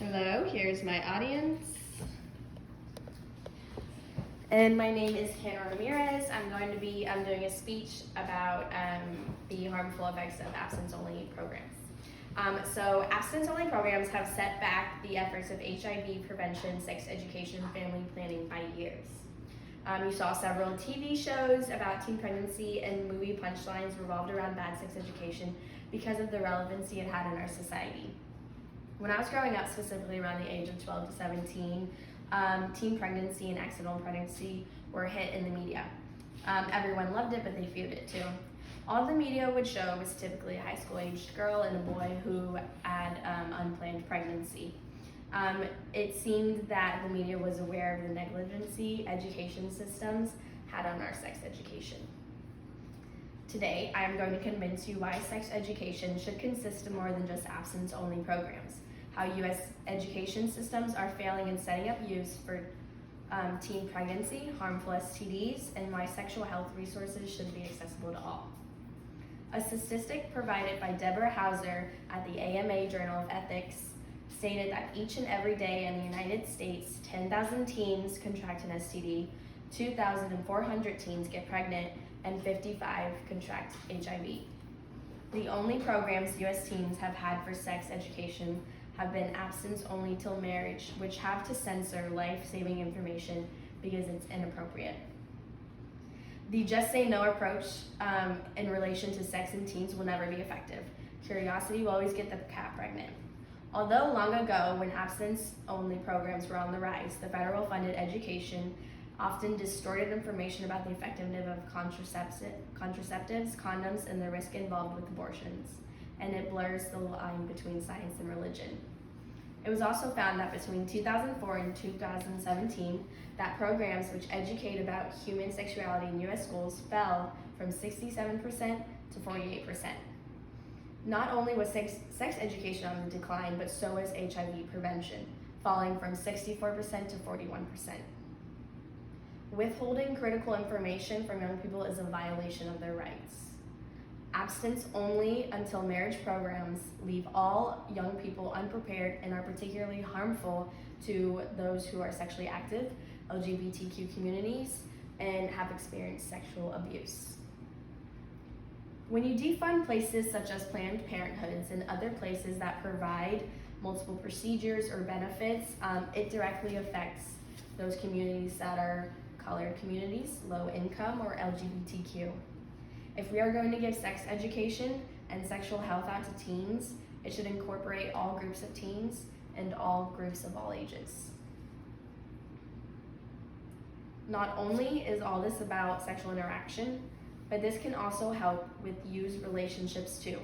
Hello, here's my audience. And my name is Hannah Ramirez. I'm doing a speech about the harmful effects of abstinence-only programs. So abstinence-only programs have set back the efforts of HIV prevention, sex education, and family planning by years. You saw several TV shows about teen pregnancy and movie punchlines revolved around bad sex education because of the relevancy it had in our society. When I was growing up, specifically around the age of 12 to 17, teen pregnancy and accidental pregnancy were hit in the media. Everyone loved it, but they feared it too. All the media would show was typically a high school aged girl and a boy who had unplanned pregnancy. It seemed that the media was aware of the negligency education systems had on our sex education. Today, I am going to convince you why sex education should consist of more than just abstinence-only programs, how U.S. education systems are failing in setting up youths for teen pregnancy, harmful STDs, and why sexual health resources should be accessible to all. A statistic provided by Deborah Hauser at the AMA Journal of Ethics stated that each and every day in the United States, 10,000 teens contract an STD, 2,400 teens get pregnant, and 55 contract HIV. The only programs U.S. teens have had for sex education have been abstinence only till marriage, which have to censor life-saving information because it's inappropriate. The just say no approach in relation to sex and teens will never be effective. Curiosity will always get the cat pregnant. Although long ago, when abstinence-only programs were on the rise, the federal funded education often distorted information about the effectiveness of contraceptives, condoms, and the risk involved with abortions, and it blurs the line between science and religion. It was also found that between 2004 and 2017, that programs which educate about human sexuality in U.S. schools fell from 67% to 48%. Not only was sex education on the decline, but so was HIV prevention, falling from 64% to 41%. Withholding critical information from young people is a violation of their rights. Abstinence only until marriage programs leave all young people unprepared and are particularly harmful to those who are sexually active, LGBTQ communities, and have experienced sexual abuse. When you defund places such as Planned Parenthoods and other places that provide multiple procedures or benefits, it directly affects those communities that are colored communities, low income, or LGBTQ. If we are going to give sex education and sexual health out to teens, it should incorporate all groups of teens and all groups of all ages. Not only is all this about sexual interaction, but this can also help with youth relationships too.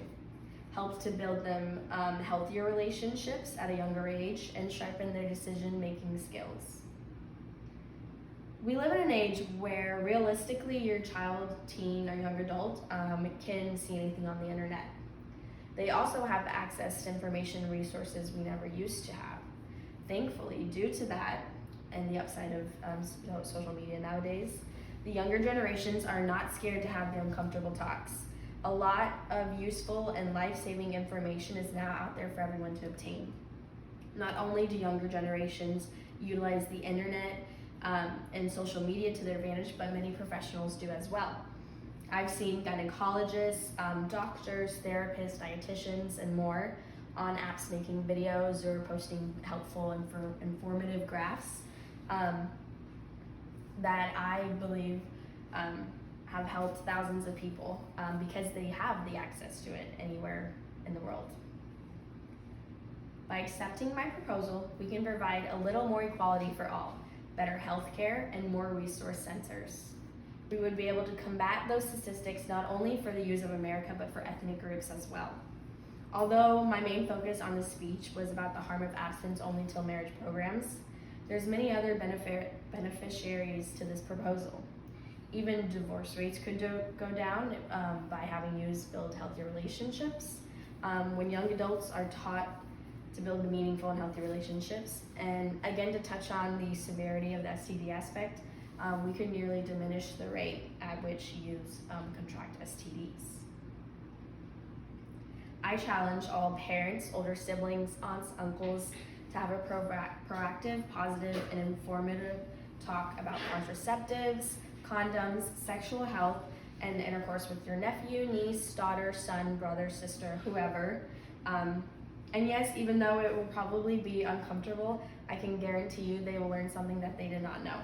Help to build them healthier relationships at a younger age and sharpen their decision-making skills. We live in an age where realistically your child, teen, or young adult can see anything on the internet. They also have access to information and resources we never used to have. Thankfully, due to that and the upside of social media nowadays, the younger generations are not scared to have the uncomfortable talks. A lot of useful and life-saving information is now out there for everyone to obtain. Not only do younger generations utilize the internet and social media to their advantage, but many professionals do as well. I've seen gynecologists, doctors, therapists, dietitians, and more on apps making videos or posting helpful and informative graphs that I believe have helped thousands of people because they have the access to it anywhere in the world. By accepting my proposal, we can provide a little more equality for all, better healthcare, and more resource centers. We would be able to combat those statistics not only for the youth of America, but for ethnic groups as well. Although my main focus on this speech was about the harm of abstinence only till marriage programs, there's many other beneficiaries to this proposal. Even divorce rates could go down by having youths build healthier relationships. When young adults are taught to build meaningful and healthy relationships. And again, to touch on the severity of the STD aspect, we could nearly diminish the rate at which youths contract STDs. I challenge all parents, older siblings, aunts, uncles, to have a proactive, positive, and informative talk about contraceptives, condoms, sexual health, and intercourse with your nephew, niece, daughter, son, brother, sister, whoever. And yes, even though it will probably be uncomfortable, I can guarantee you they will learn something that they did not know.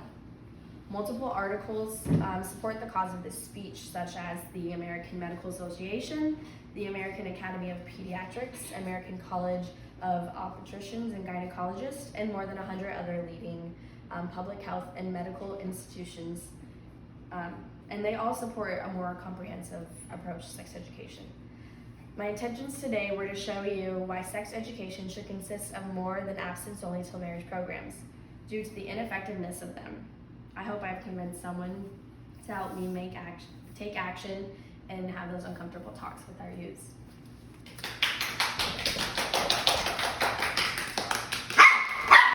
Multiple articles support the cause of this speech, such as the American Medical Association, the American Academy of Pediatrics, American College of Obstetricians and Gynecologists, and more than 100 other leading public health and medical institutions. And they all support a more comprehensive approach to sex education. My intentions today were to show you why sex education should consist of more than abstinence-only till marriage programs, due to the ineffectiveness of them. I hope I've convinced someone to help me take action and have those uncomfortable talks with our youths.